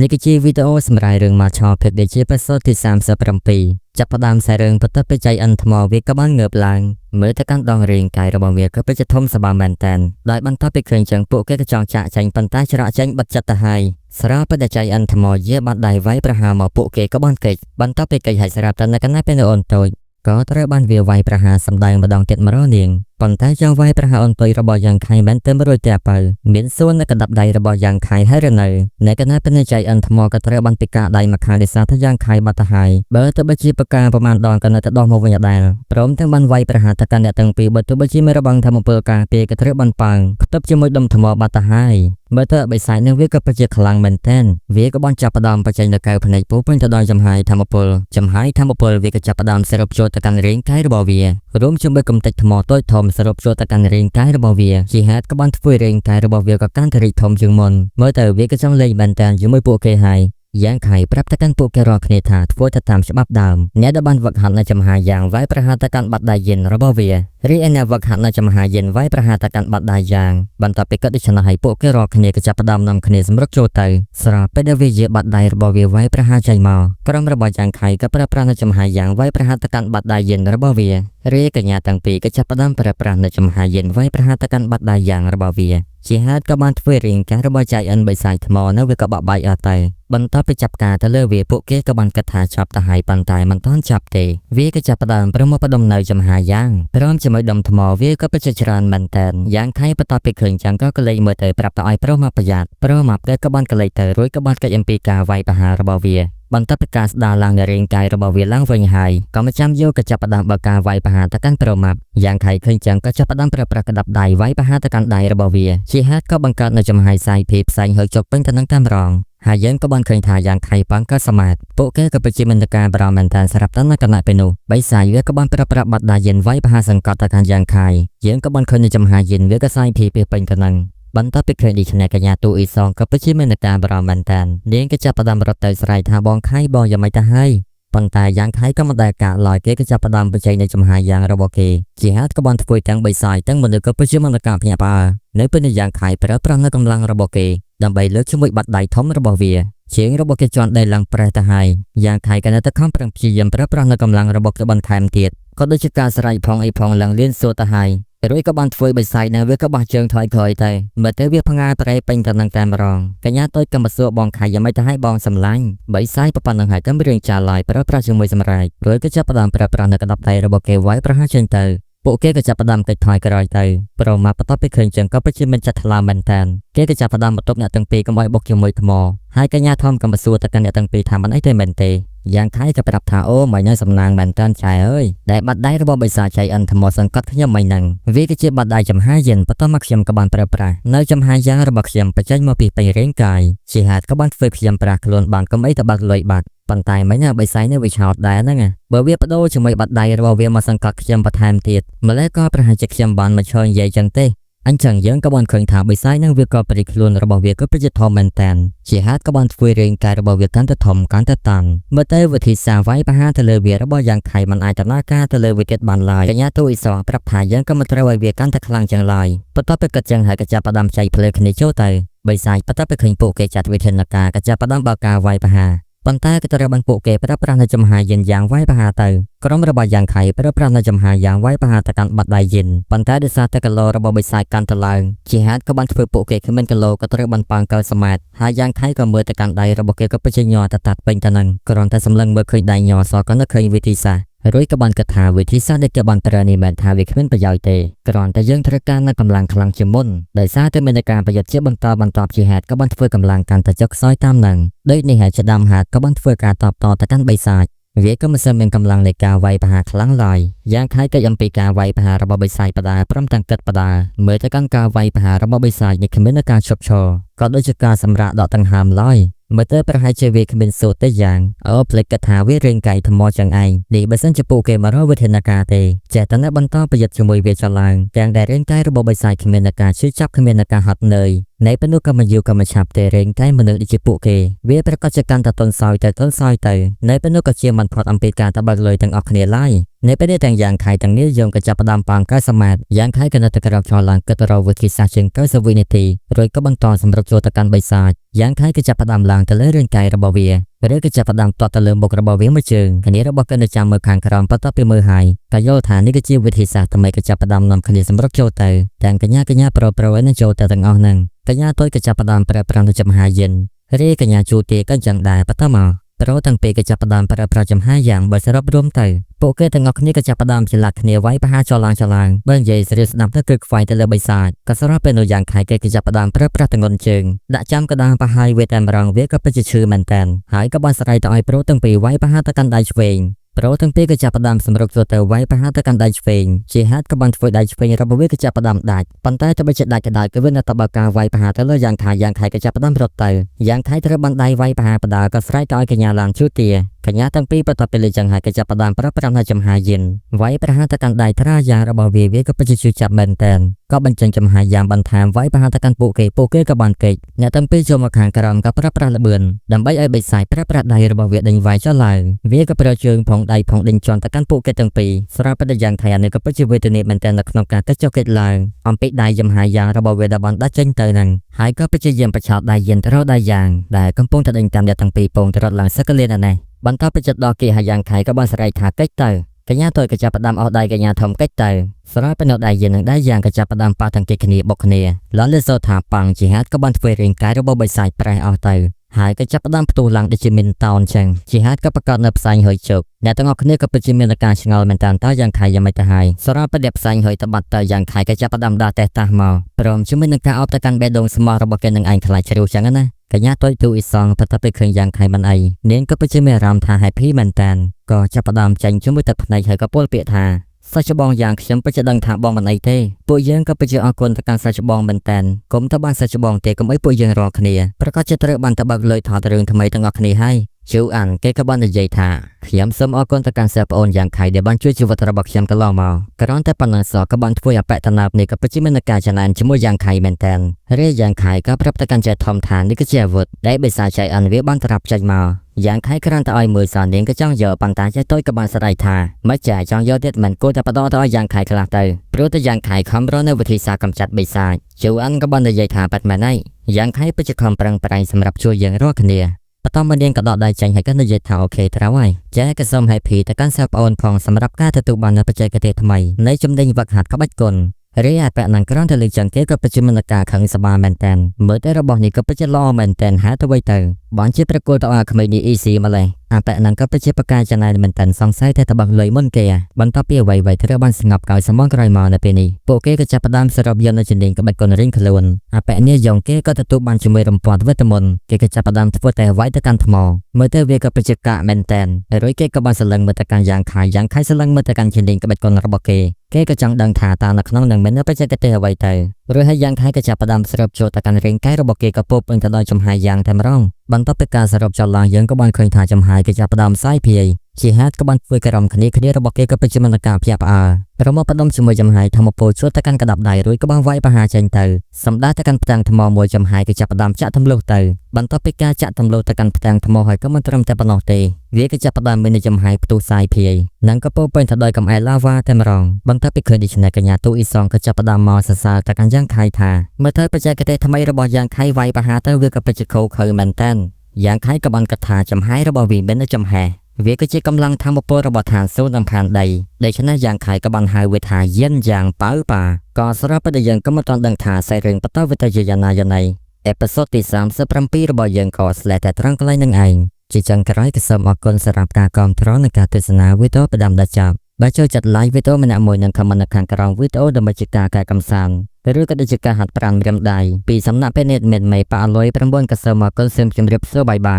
នេះគឺជាវីដេអូសម្រាប់រឿងមកឆោភេកដែលជាប្រសូតទី37ចាប់ផ្ដើមខ្សែរឿងបន្ទាប់ពីចៃអិនថ្មវាក៏បានងើបឡើងមើលទៅកាន់ដងរាងកាយរបស់វាក៏ពិតជាធំសម្បើមមែនតែនដោយបន្ទាប់ពីឃើញចឹងពួកគេក៏ចង់ចាក់ចេញប៉ុន្តែច្រកចេញបិទចិត្តទៅហើយស្រាប់តែចៃអិនថ្មយាបាត់ដៃវាយប្រហារមកពួកគេក៏បានកិច្ចបន្ទាប់ពីកិច្ចហើយស្រាប់តែនៅកណ្ដាលពេលអូនតូចក៏ត្រូវបានវាវាយប្រហារសម្ដែងម្ដងទៀតម្ដងនាងប៉ុន្តែចង់វាយប្រហារអូនតូចរបស់យ៉ាងខៃមែនទៅរួចតែបើមានសួននៅកណ្ដាប់ដៃរបស់យ៉ាងខៃហើយឬនៅកណ្ដាលពេលចៃអិនថ្មក៏ត្រូវបានពិការដៃមកខាងដោយសារតែយ៉ាងខៃបាត់ទៅហើយបើទៅបើជាប្រការប្រមាណដងក៏នៅតែដោះមកវិញដដែលព្រមទាំងបានវាយប្រហារទៅកាន់អ្នកទាំងពីរបើទៅបើជាមានរបងធម្មពលការពារក៏ត្រូវបានប៉ាងផ្ទប់ជាមួយដុំថ្មបាត់ទៅហើយមើលទៅបិសាចនឹងវាក៏ពិតជាខ្លាំងមែនទែនវាក៏បានចាប់ផ្ដើមបញ្ចេញនៅកៅភ្នែកពោពេញទៅដោយចំហាយធម្មពលវាក៏ចាប់ផ្ដើមសរុបចូលទៅកាន់រាងកាយរបស់វារួមជាមួយកំទេចថ្មតូចធំសរុបចូលទៅកាន់រាងកាយរបស់វាជាហេតុក៏បានធ្វើរាងកាយរបស់វាក៏កាន់តែរីកធំជាងមុនមើលទៅវាក៏ចង់លេងមែនទែនជាមួយពួកគេហើយយ៉ាងខៃប្រាប់ទៅកាន់ពួកគេរាល់គ្នាថាធ្វើទៅតាមច្បាប់ដើមអ្នកដែលបានវឹកហាត់នៅចំហាយ៉ាងវាយប្រហារទៅកាន់បាត់ដៃយិនរបស់វារីឯអ្នកវឹកហាត់នៅចំហាយិនវាយប្រហារទៅកាន់បាត់ដៃយ៉ាងបន្ទាប់ពីគាត់ដូច្នេះហើយពួកគេរាល់គ្នាក៏ចាប់ផ្ដើមនាំគ្នាសម្រុកចូលទៅស្រាប់ពេលដែលវាជាបាត់ដៃរបស់វាវាយប្រហារចេញមកក្រុមរបស់យ៉ាងខៃក៏ប្រើប្រាស់នៅចំហាយ៉ាងវាយប្រហារទៅកាន់បាត់ដៃយិនរបស់វារីឯកញ្ញាទាំងពីរក៏ចាប់ផ្ដើមប្រើប្រាស់នៅចំហាយិនវាយប្រហារទៅកាន់បាត់ដៃយ៉ាងរបស់វាជាហេតុក៏បានធ្វើរាងកាយរបស់ចៃអិនបិសាចថ្មនៅវាក៏បាក់បែកអត់ទៅបន្ទាប់ពីចាប់ការទៅលើវាពួកគេក៏បានគិតថាចាប់ទៅហើយប៉ុន្តែមិនទាន់ចាប់ទេវាក៏ចាប់ផ្ដើមប្រមូលផ្ដុំនៅចំហាយ៉ាងព្រមជាមួយដុំថ្មវាក៏ពិតជាច្រើនមែនតើយ៉ាងខៃបន្ទាប់ពីឃើញចឹងក៏លេចមើលទៅប្រាប់ទៅឲ្យប្រុសមកប្រយ័ត្នប្រុសមកក៏បានកលេចទៅរួចក៏បានកិច្ចអំពីការវាយប្រហាររបស់វាបន្ទាប់ពីការស្ដារឡើងនៃរាងកាយរបស់វាឡើងវិញហើយក៏មិនចាំយកក៏ចាប់ផ្ដើមបើការវាយប្រហារទៅកាន់ប្រុសមកយ៉ាងខៃឃើញចឹងក៏ចាប់ផ្ដើមប្រើប្រាស់ក្តាប់ដៃវាយប្រហារទៅកាន់ដៃរបស់វាជាហេតុក៏បង្កើតនៅចំហាយសាយភីផ្សែងហើយចុកពេញទៅនឹងតាមរងហើយយើងក៏បានឃើញថាយ៉ាងខៃប៉ាំងក៏សមាតពួកគេក៏ពិតជាមានការបារម្ភមែនទែនសម្រាប់តើនៅគណៈពេលនោះបៃសាយវាក៏បានប្រើប្រាស់បាត់ដាយិនវាយប្រហារសង្កត់ទៅកាន់យ៉ាងខៃយើងក៏បានឃើញនៅចំហាយិនវាក៏សាយភីពេញទៅនឹងបន្ទាប់ពីឃើញដូច្នេះកញ្ញាទូអ៊ីសងក៏ពិតជាមានការបារម្ភមែនទែននាងក៏ចាប់ផ្ដើមរត់ទៅស្រែកថាបងខៃបងយ៉ាងម៉េចទៅហើយប៉ុន្តែយ៉ាងខៃក៏មិនដែលកាកឡើយគេក៏ចាប់ផ្ដើមបញ្ចេញនៅចំហាយយ៉ាងរបស់គេជាហេតុក៏បានធ្វើទាំងបៃសាយទាំងមនុស្សក៏ពិតជាមានការភ្ញាក់ផ្អើលនៅពេលនេះយ៉ាងខៃប្រើប្រាស់នៅកម្លាំងរបស់គេដើម្បីលើកជាមួយបាត់ដៃធំរបស់វាជាងរបស់គេជន់ដៃឡើងប្រេះទៅហើយយ៉ាងខៃក៏នៅតែខំប្រឹងព្យាយាមប្រើប្រាស់នៅកម្លាំងរបស់គេបន្ថែមទៀតក៏ដូចជាការស្រែកផងអីផងឡើងលៀនសួរទៅហើយរួចក៏បានធ្វើបិសាយនៅវាក៏បោះជើងថយក្រោយទៅមើលទៅវាផ្ងាប្រែពេញទៅនឹងតែម្ដងកញ្ញាតូចក៏មកសួរបងខៃយ៉ាងម៉េចទៅឲ្យបងសម្លាញ់បិសាយប៉ុណ្ណឹងហើយតែរឿងចាឡើយប្រើប្រាស់ជាមួយសម្រែករួចក៏ចាប់ផ្ដើមប្រើប្រាស់នៅក្តាប់ដៃរបស់គេវាយប្រហារចេញទៅពួកគេក៏ចាប់ផ្ដើមកិច្ចថយក្រោយទៅប្រមាបន្ទាប់ពីឃើញចឹងក៏ពិតជាមានចិត្តថ្លាមែនតានគេក៏ចាប់ផ្ដើមបន្ទប់អ្នកទាំងពីរកុំឲ្យបុកជាមួយថ្មហើយកញ្ញាធំក៏មកសួរទៅកាន់អ្នកទាំងពីរថាមិនអីទេមែនទេយ៉ាងខៃក៏ប្រាប់ថាអូមិននៅសំណាងមែនតានចៃអើយដែលបាត់ដៃរបស់បិសាចចៃអិនថ្មសង្កត់ខ្ញុំមិនហ្នឹងវាគឺជាបាត់ដៃចំហាយិនបន្ទាប់មកខ្ញុំក៏បានប្រើប្រាស់នៅចំហាយយ៉ាងរបស់ខ្ញុំបញ្ចេញមកពីពេញរាងកាយជាហេតុក៏បានធ្វើខ្ញុំប្រាស់ខ្លួនបានកុំអីទៅបាត់លុយបាត់ប៉ុន្តែមិនណាបិសាយនៅវាឆោតដែរហ្នឹងបើវាបដូរជាមួយបាត់ដៃរបស់វាមកសង្កត់ខ្ញុំបន្ថែមទៀតម្ល៉េះក៏ប្រហែលជាខ្ញុំបានមកឈរនិយាយចឹងទេអញ្ចឹងយើងក៏បានឃើញថាបិសាយនឹងវាក៏ព្រីខ្លួនរបស់វាក៏ប្រយុទ្ធធំមែនតានជាហេតុក៏បានធ្វើរាងកាយរបស់វាកាន់តែធំកាន់តែតាន់មើលទៅវិធីសាវាយប្រហារទៅលើវារបស់យ៉ាងខៃមិនអាចដំណើរការទៅលើវាទៀតបានឡើយកញ្ញាទូអ៊ីសងប្រាប់ថាយើងក៏មិនត្រូវឲ្យវាកាន់តែខ្លាំងចឹងឡើយបន្ទាប់ពីកាត់ចឹងហើយក៏ចាប់ផ្ដើមចៃភ្លើគ្នាចូលទៅបិសាយបន្ទាប់ពីឃើញពួកគេចាត់វិធានការក៏ចាប់ផ្ដើមបើកការវាយប្រហារប៉ុន្តែក៏ត្រូវបានពួកគេប្រើប្រាស់នៅចំហាយិនយ៉ាងវាយប្រហារទៅក្រុមរបស់យ៉ាងខៃប្រើប្រាស់នៅចំហាយយ៉ាងវាយប្រហារទៅកាន់បាត់ដៃយិនប៉ុន្តែដោយសារតែគីឡូរបស់បិសាចកាន់ទៅឡើងជាហេតុក៏បានធ្វើពួកគេគ្មានគីឡូក៏ត្រូវបានប៉ាងកើសម៉ាតហើយយ៉ាងខៃក៏មើលទៅកាន់ដៃរបស់គេក៏ពិតជាញ័រទៅតាត់ពេញទៅនឹងគ្រាន់តែសម្លឹងមើលឃើញដៃញ័រសក៏នឹកឃើញវិធីសាស្ត្ររួចក៏បានគិតថាវិធីសាស្ត្រដែលគេបានប្រើនេះមិនថាវាគ្មានប្រយោជន៍ទេគ្រាន់តែយើងត្រូវការនៅកម្លាំងខ្លាំងជាងមុនដោយសារតែមានការប្រយុទ្ធជាបន្តបន្ទាប់ជាហេតុក៏បានធ្វើកម្លាំងកាន់តែចុះខ្សោយតាមនឹងដូចនេះហើយជាដើមហេតុក៏បានធ្វើការតបតទៅកាន់បិសាចវាក៏មិនសូវមានកម្លាំងនៃការវាយប្រហារខ្លាំងឡើយយ៉ាងខៃក៏អំពីការវាយប្រហាររបស់បិសាចបដាព្រមទាំងគិតបដាមើលទៅកាន់ការវាយប្រហាររបស់បិសាចនេះគ្មាននៅការឈប់ឈរក៏ដូចជាការសម្រាកដកដង្ហើមឡើយមើលទៅប្រហែលជាវាគ្មានសូត្រទេយ៉ាងផ្លេចគិតថាវារាងកាយថ្មចឹងឯងនេះបើសិនជាពួកគេមករកវិធានការទេចេះតែបន្តប្រយុទ្ធជាមួយវាចឡើងទាំងដែលរាងកាយរបស់បិសាចគ្មានការឈឺចាប់គ្មានការហត់នឿយ ในปนุกรรมยุกรรมฉับเตเรงใกล้มนุษย์ดิจิปุเกเวียประกอบจากการตัดต้นซอยแต่ต้นซอยเตอในปนุกเชียมันพอดอัมพีการตะบักเลยทั้งออกเนียไล่ในประเด็นต่างอย่างไข่ต่างนิยมกระจับประดามปางก้าสมาร์ทอย่างไข่กันตะกรับชอลังกตรวิธีศาสตร์เชิงก้าสวินิตีโดยก็บังตอนสำหรับโจตการใบศาสตร์อย่างไข่กระจับประดามลางตะเลเรื่องไก่ระบเวียหรือกระจับประดามต่อตะเลิมบกระบเวียมาเชิงขณะระบบการจำมือขางครามปัตตาเป็นมือหายกายโยธานิกจีวิธีศาสตร์ทำไมกระจับประดามนำขณะสำหรับโจเตอแต่กัญญาโปรไว้ในโจเตอต่างออกนั่งกัญญาต้อยกระจับประดามประปรางจำหาเย็นเรียกัญญาจูเตกันจังได้ปัตตามาเพราะตั้งปีกระจับประดามประปรางจำหาอย่างบริษัทรวมเตอโปเกต่างออกนี้กระจับประดามฉลาดขณะไว้ประหารจอลางเบื้องใหญ่เสียสนับตะกึกไฟตะเลใบศาสตร์กษัตริย์เป็นตัวอย่างขายกระจับประดามประปรางต่างเชิงดัจำกระดามประหารเวทแอมรังเวก็เป็นชื่อมันแตนหายกับบอลสไลด์ต่อไอโปรตั้งปีไว้ประหารตะกันได้เวงเพราะทั้งปีกระจับประดามสำหรับตัวเตอไว้ประหารตะกันได้เวงจีฮัดกับบอลไฟได้เวงระบบเวกระจับประดามได้ปันใต้จะไปจัดได้กระดาษก็เว้นตบกาไว้ประหารตะเลอย่างขายกระจับประดามรถเตออย่างไทยตะบันได้ไว้ประหารประดาก็สไลด์ต่อไอกัญญาลานชูเตียขณะตั้งปีประทับเป็นเลยจังหายกระจับประดามประปรามจำหายเย็นไว้ประหารตะกันได้ทรายาระบบเวก็เป็นชื่อจับแบนแตนก็บรรจังจำหายยามบรรทามไว้ประหารตะกันปูเกกับบอลเกยเนี่ยตั้งปีโจมขางกระรำกับประปราระเบือนดำใบไอใบสายประปราได้ระบบเวดิงไว้เจ้าลายเวก็ประเชิงผงได้ผงดิงจอนตะกันปูเกตั้งปีสระประเดียงไทยเนี่ยก็เป็นชื่อเวทเนมันแตนขนมการกระจกเกตลายอมปีได้จำหายยาระบบเวดบอลได้เจนเตอนังหายก็เป็นชื่อเยี่ยมประชาได้เย็นตลอดได้ยางได้กำปงตะดิงตามยาตั้งปีปงตลอดหลังสักเลียนอะไรบรรทัดไปจัดดอกเกี่ยหายางไข่กับบอลสไลด์ถาเกตเตอกัญญาตัวกระจับประดามเอาได้กัญญาทอมเกตเตอสระเป็นเอาได้เย็นได้ยางกระจับประดามปาทังเกขณีบกขณีแล้วเลโซถาปังจีฮัดกับบอลเฟริงกายระบบใบสายปลายเอาเตอหายกระจับประดามประตูหลังดิจิมินตอนเชงจีฮัดก็ประกอบนับสายเหยจกแต่ต้องออกนี้ก็เป็นจิมินการชงอลเมนตันต้ายางไข่ยังไม่ตายสระประเดียบสายเหยตบัดเตอยางไข่กระจับประดามดาแต่ตาหมอพร้อมจิมินการเอาตะกันเบดงสมอระบบเกนังไอขลายเฉลียวจังนะกัญญาตัวตูอีสองพัฒนาไปเคยยังไข่มันไอเน้นก็เป็นจิมิรามทาหายพี่มันแตนก็จับประดามจังจุ่มไปตัดในเหยก็ปวดเปียทาสัจบองอย่างฉันไปจะดังถาบองมันไอเต้ปุยยังก็ไปเจออาคนตะการสัจบองมันแตนกลมตะบ้านสัจบองเตก็ไม่ปุยยังรอคเนียประกอบจะเตะบันตะบักเลยถอดเรื่องทำไมต้องออกคเนียให้ชิวอันเกกับบ้านในใจถาขยำสมอาคนตะการเสพโอนอย่างไข่เดี๋ยวบ้านช่วยชีวิตระบบฉันก็ลองมากระร้อนแต่ปัญหาสอกับบ้านช่วยแปะตนาบนี่ก็ไปจิมันการชนะชิมวยอย่างไข่มันแตนเรียอย่างไข่ก็รับตะการใจทอมทานนี่ก็เจ้าวุฒได้ไปสาใจอันเวียบ้านตรับใจมาอย่างไข่กระรันตะอ้อยมือสอนเลี้ยงก็จ้องเยอะปังตาใจต้อยกับบานสลายทาไม่จ่ายจ้องเยอะเด็ดมันกูแต่ปะดอตะอ้อยอย่างไข่กระลาเตอเพราะแต่อย่างไข่คำร้อนในวิธีสากำจัดใบสายชิวอันกับบานในใจทาปัดมาในอย่างไข่ไปจะคำปรังปรายสำหรับช่วยยังรอคเนียปตอมบันเดียงกระดอได้ใจให้กันในใจทาโอเคทราไว้แจ้กระซมให้ผีแต่การเสพโอนพองสำหรับการตุบันในปัจจัยกระเททำไมในจุดเด่นวักหัดขบัดกลเรียกแปะนังกระร้อนทะเลจังเกก็ปัจจุบันกาขังสบายแมนแตนเมื่อได้ระบบนี้ก็ปัจจัยล้อแมนแตนหาตัวไว้เตอบอลเชื่อประกวดต่ออาคดีอีซีมาเลยแปะนังก็ปัจจัยประกาศจะนายแมนแตนสองไซแต่ตะบังเลยมุ่นเกียบรรทับเปียไวที่ระบันสงบเก่าสมองกรายมาในปีนี้โปเกก็จะประดามสระบยนในจินดิงกับใบกลริงขลุ่นแปะเนี่ยยองเกก็ตะตุบันจุมวยรำปอดเวทมนต์เกก็จะประดามทั่วแต่ไว้ตะการทมอเมื่อเตเวก็ปัจจัยกะแมนแตนร้อยเกก็บันสลังเมื่อตะการยางขายสลังเมื่อตะการจินดิงกับใบกลระบบเกก็จังดังถาตาหนักน้องหนังเหมือนปัจจัยกระเตไว้เตหรือให้ยางขายก็จะประดามสระบโจตะการเร่งใกล้ระบบเกก็พบเป็นตะลอยจมหายยางแถมร่องบรรทับไปการสระบจอลางยังก็บันเคยถ่ายจมหายก็จะประดามไซเพียชีฮัดก็บันฟื้นกระรำคดีระบบเกก็เป็นจิมันกาเพียบเรามาประดมจมวยจมหายทำมาโปรช่วยตะการกระดับได้รุ่ยก็บังไว้ประหารเจนเตอสำได้ตะการพลังทมมวยจมหายก็จะประดามจะทำโลเตอบรรทับไปการจะทำโลตะการพลังทมหายก็มันตรมแต่ปนอเตเวก็จะประดามเป็นจมหายประตูไซเพียนั่งก็โปเป็นถัดโดยกับไอลาวาเต็มรองบรรทับไปเคยดิฉันในกัญญาตู้อีซองก็จะประดามมอสซาตะการย่างไข่ทาเมื่อเธอประจัยกระเตทำไมระบบย่างไข่ไว้ประหารเตอเวก็ไปจะโคเคยมันแตนย่างไข่กับบันกระถาจมหายระบบวีเป็นจมแห่เวก็จะกำลังทำระบบฐานสู้นำผ่านใดได้ชนะอย่างไข่กับบันหายเวทาเย็นอย่างเป้าป่าก่อสระประเดี๋ยวก็มาตอนดังถาใส่เรื่องปตวิทยานายในเอพิโซดที่3 3ปีระบบยังก่อสแลแต่ตรังกลายนั่งเองจิจังกระไรกระสมออกกลสรับการกอมทรอนในการทัศนาวิโตประดามดาจับบาเจอจัดไลฟ์วิโตมันมวยนังคำมันขังกระรองวิโตดมจิกาการกำสันหรือกระดิจการหัดปรานเรียมใดปีสำนักเพเนตเมนไม่ปาลอยประมวลกระสมออกกลเสริมจมเรียบเสื้อใบ